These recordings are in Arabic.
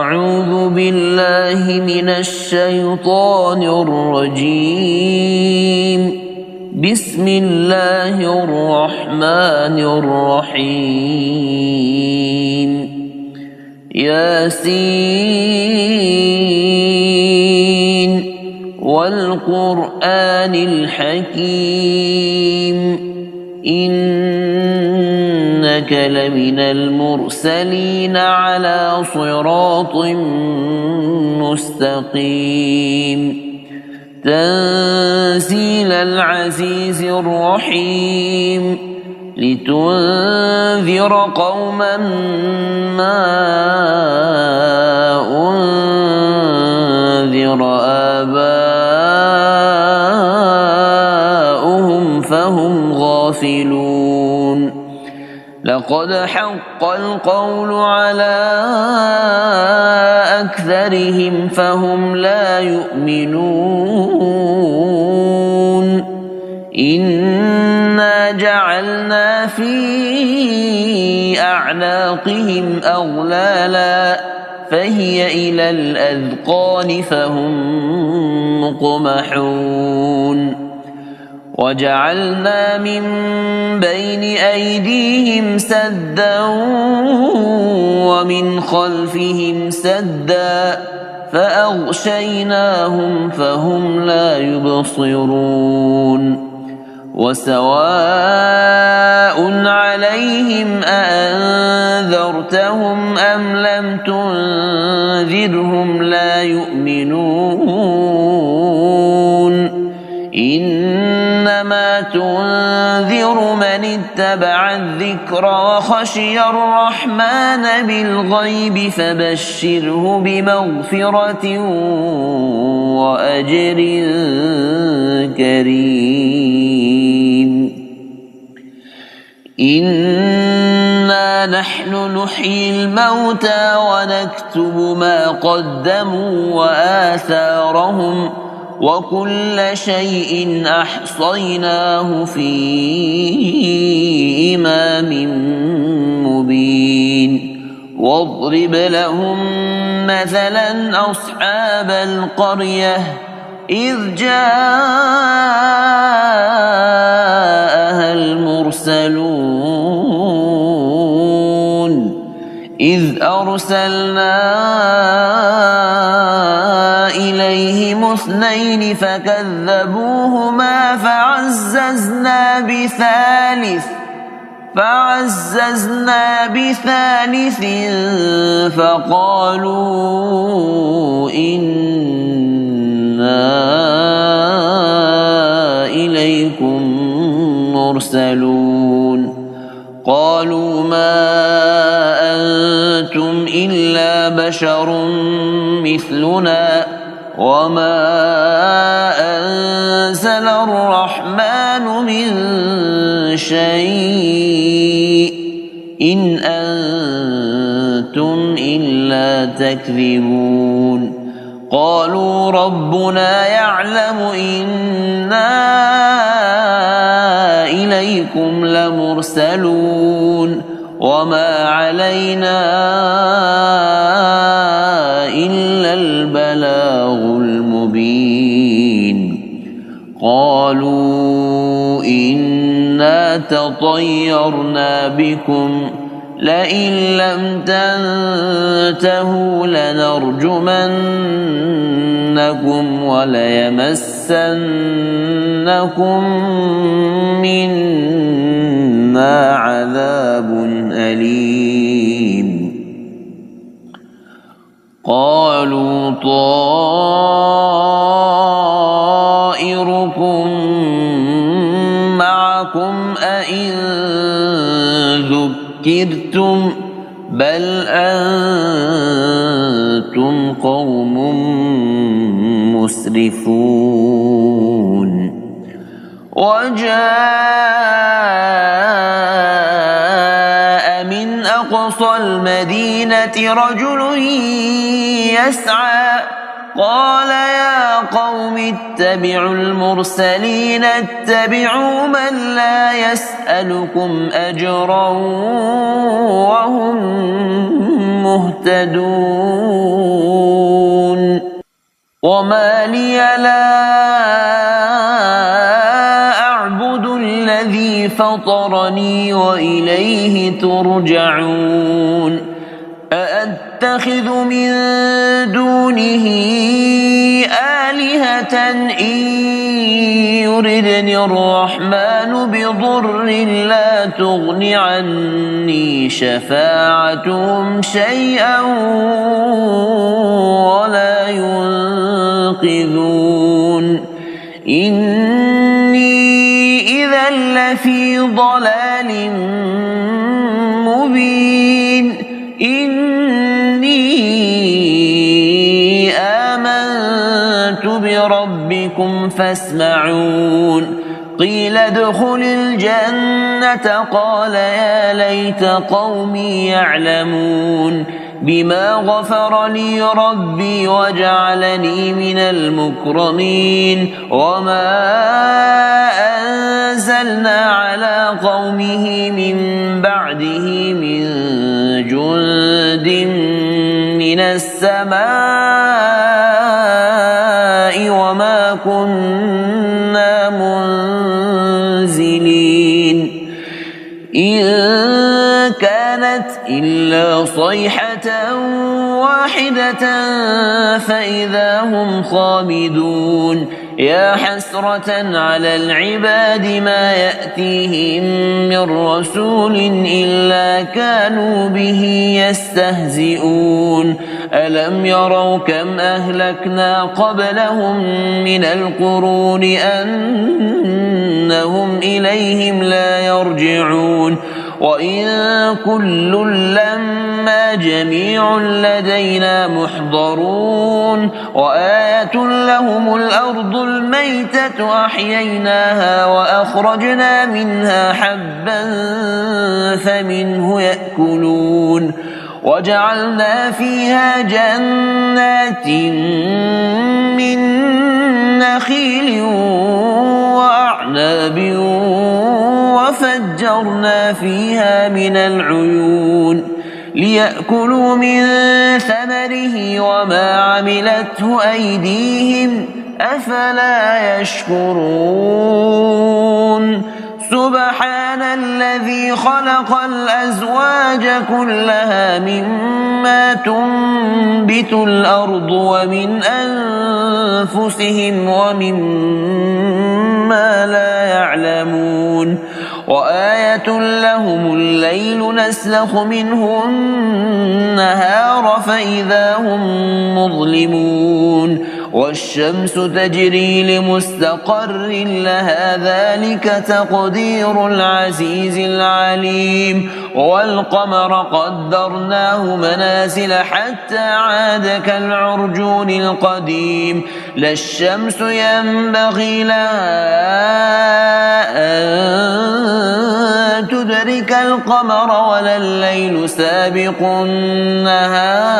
أعوذ بالله من الشيطان الرجيم. بسم الله الرحمن الرحيم. ياسين والقرآن الحكيم إنك لمن المرسلين على صراط مستقيم. تنزيل العزيز الرحيم لتنذر قوما ما أنذر آباؤهم فهم غافلون. لقد حق القول على أكثرهم فهم لا يؤمنون. إنا جعلنا في أعناقهم أغلالا فهي إلى الأذقان فهم مقمحون. وجعلنا من بين أيديهم سدا ومن خلفهم سدا فأغشيناهم فهم لا يبصرون. وسواء عليهم أأنذرتهم أم لم تنذرهم لا يؤمنون. إنما تنذر من اتبع الذكر وخشي الرحمن بالغيب فبشره بمغفرة وأجر كريم. إنا نحن نحيي الموتى ونكتب ما قدموا وآثارهم وكل شيء أحصيناه في إمام مبين. واضرب لهم مثلا أصحاب القرية إذ جاءها المرسلون إذ أرسلنا إليهم اثنين فكذبوهما فعززنا بثالث فقالوا إنا إليكم مرسلون. قالوا ما أنتم إلا بشر مثلنا وما أنزل الرحمن من شيء إن أنتم إلا تكذبون. قالوا ربنا يعلم إنا إليكم لمرسلون وما علينا إلا البلاغ المبين. قالوا إنا تطيرنا بكم لئن لم تنتهوا لنرجمنكم وليمسنكم منا عذاب أليم. قالوا طائركم معكم أئن ذكرتم بل أنتم قوم مسرفون. وجاء من أقصى المدينة رجل يسعى قال يا قوم اتبعوا المرسلين اتبعوا من لا يسألكم أجرا وهم مهتدون وما لي لا أعبد الذي فطرني وإليه ترجعون أأتخذ من دونه آلهة إن يردني الرحمن بضر لا تغن عني شفاعتهم شيئا ولا ينقذون إني إذا لفي ضلال مبين إني آمنت بربكم فاسمعون قيل ادخل الجنة قال يا ليت قومي يعلمون بما غفر لي ربي وجعلني من المكرمين وما أنزلنا على قومه من بعده من جند من السماء وما كنا منزلين إن كانت إلا صيحة واحدة فإذا هم خامدون يا حسرة على العباد ما يأتيهم من رسول إلا كانوا به يستهزئون ألم يروا كم أهلكنا قبلهم من القرون أنهم إليهم لا يرجعون وإن كل لما جميع لدينا محضرون وآية لهم الأرض الميتة أحييناها وأخرجنا منها حبا فمنه يأكلون وجعلنا فيها جنات من نخيل وأعناب وفجرنا فيها من العيون ليأكلوا من ثمره وما عملته أيديهم أفلا يشكرون سبحان الذي خلق الأزواج كلها مما تنبت الأرض ومن أنفسهم ومما لا يعلمون وآية لهم الليل نسلخ منه النهار فإذا هم مظلمون والشمس تجري لمستقر لها ذلك تقدير العزيز العليم والقمر قدرناه منازل حتى عاد كالعرجون القديم لا الشمس ينبغي لها أن تدرك القمر ولا الليل سابق النهار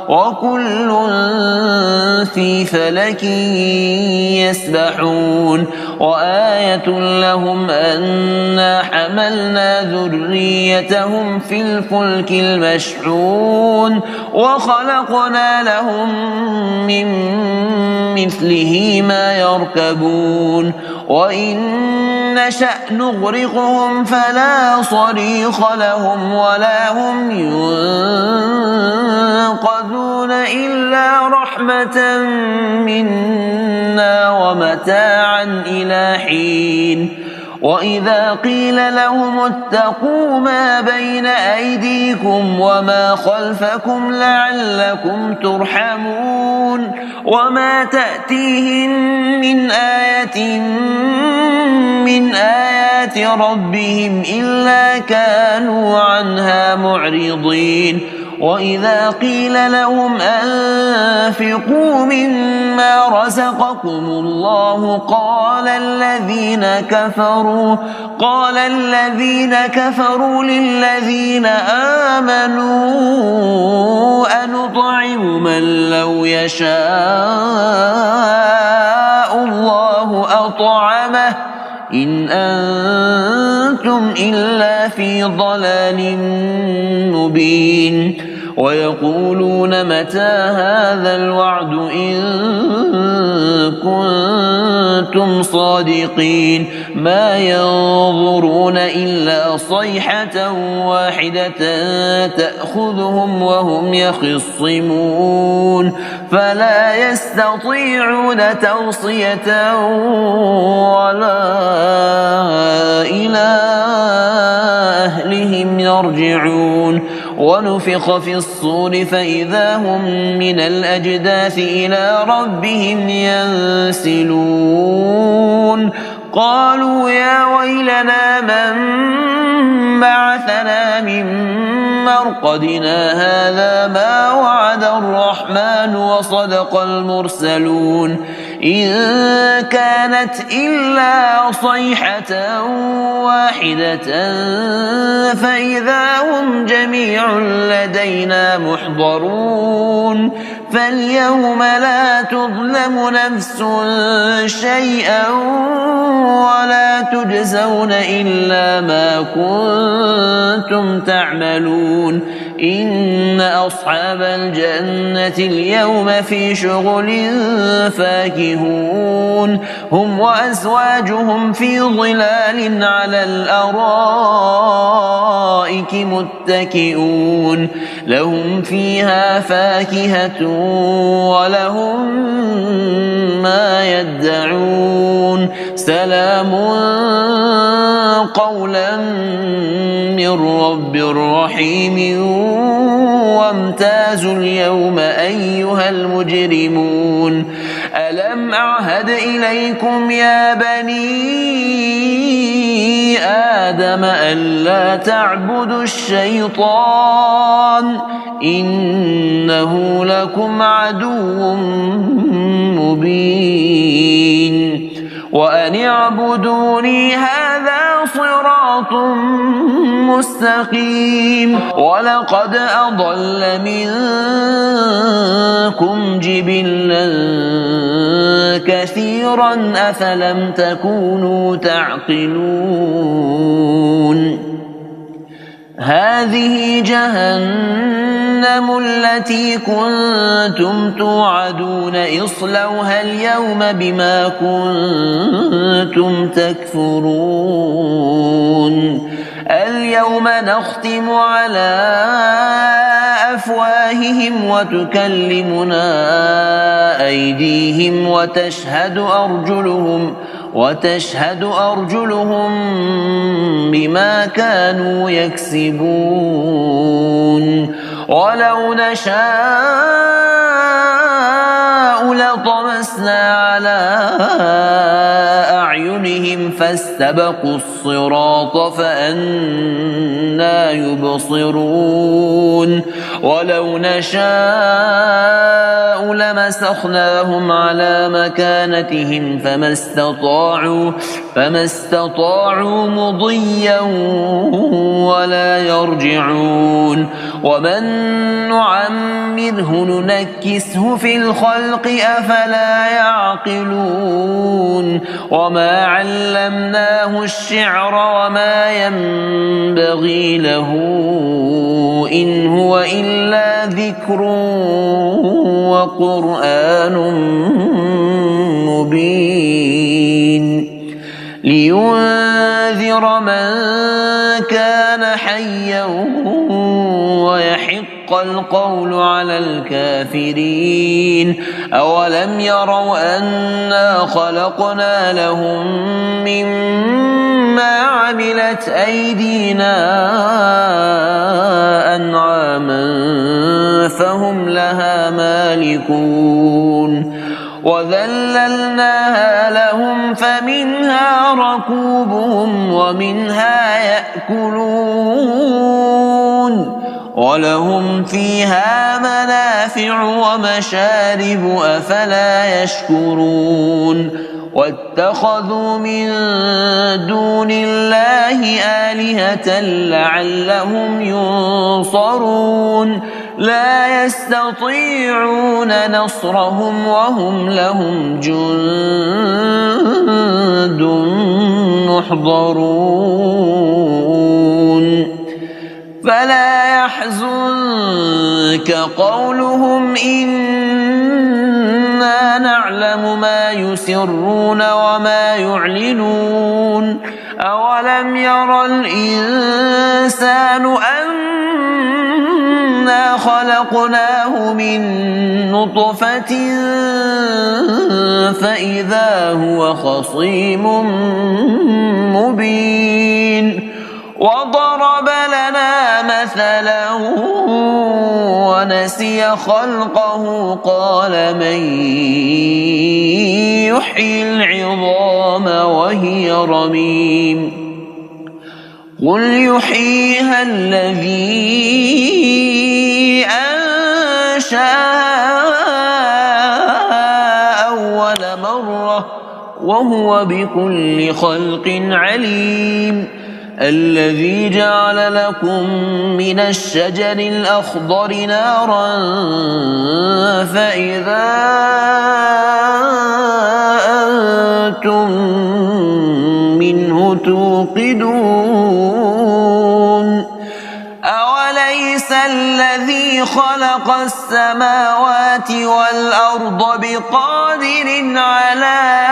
وكل في فلك يسبحون وآية لهم أنا حملنا ذريتهم في الفلك المشحون وخلقنا لهم من مثله ما يركبون وإن نشأ نغرقهم فلا صريخ لهم ولا هم ينقذون إلا رحمة منا ومتاعا إلى حين وإذا قيل لهم اتقوا ما بين أيديكم وما خلفكم لعلكم ترحمون وما تأتيهم من آية من آيات ربهم إلا كانوا عنها معرضين وإذا قيل لهم أنفقوا مما رزقكم الله قال الذين كفروا للذين آمنوا أنطعم من لو يشاء الله أطعمه إن أنتم أنتم إلا في ضلال مبين ويقولون متى هذا الوعد إن كنتم صادقين ما ينظرون إلا صيحة واحدة تأخذهم وهم يخصمون فلا يستطيعون توصية ولا إلى أهلهم يرجعون ونفخ في الصور فإذا هم من الأجداث إلى ربهم ينسلون قالوا يا ويلنا من بعثنا من مرقدنا هذا ما وعد الرحمن وصدق المرسلون إن كانت إلا صيحة واحدة فإذا هم جميع لدينا محضرون فاليوم لا تظلم نفس شيئا ولا تجزون إلا ما كنتم تعملون إن أصحاب الجنة اليوم في شغل فاكهون هم وأزواجهم في ظلال على الأرائك متكئون لهم فيها فاكهة ولهم ما يدعون سلام قولا من رب رحيم وامتازوا اليوم أيها المجرمون ألم أعهد إليكم يا بني آدم ألا تعبدوا الشيطان إنه لكم عدو مبين وأن اعبدوني هذا صراط مستقيم ولقد أضل منكم جبلا كثيرا أفلم تكونوا تعقلون هذه جهنم التي كنتم توعدون اصلوها اليوم بما كنتم تكفرون اليوم نختم على أفواههم وتكلمنا أيديهم وتشهد أرجلهم بما كانوا يكسبون ولو نشاء لطمسنا على أعينهم فاستبقوا الصراط فأنى يبصرون ولو نشاء لمسخناهم على مكانتهم فما استطاعوا مضيا ولا يرجعون ومن نعمره ننكسه في الخلق أفلا يعقلون وما علمناه الشعر وما ينبغي له إن هو إلا ذكر وقرآن مبين لينذر من كان حيا ويحق القول على الكافرين أولم يروا أنا خلقنا لهم مما عملت أيدينا أنعاما فهم لها مالكون وذللناها لهم فمنها ركوبهم ومنها يأكلون ولهم فيها منافع ومشارب أفلا يشكرون واتخذوا من دون الله آلهة لعلهم ينصرون لا يستطيعون نصرهم وهم لهم جند محضرون فلا يحزنك قولهم إنا نعلم ما يسرون وما يعلنون أولم ير الإنسان أنا خلقناه من نطفة فإذا هو خصيم مبين وضرب لنا مثلا ونسي خلقه قال من يحيي العظام وهي رميم قل يحييها الذي أنشأها أول مرة وهو بكل خلق عليم الذي جعل لكم من الشجر الأخضر نارا فإذا أنتم منه توقدون أوليس الذي خلق السماوات والأرض بقادر على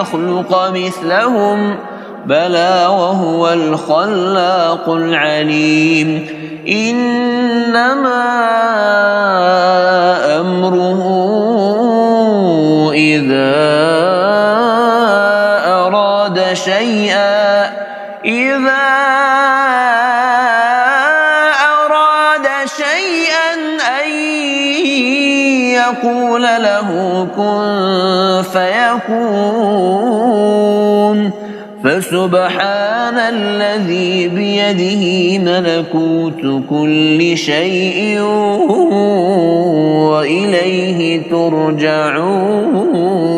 يخلق مثلهم بلى وهو الخلاق العليم إنما أمره إذا أراد شيئا أن يقول له كن فيكون فسبحان الذي بيده ملكوت كل شيء وإليه ترجعون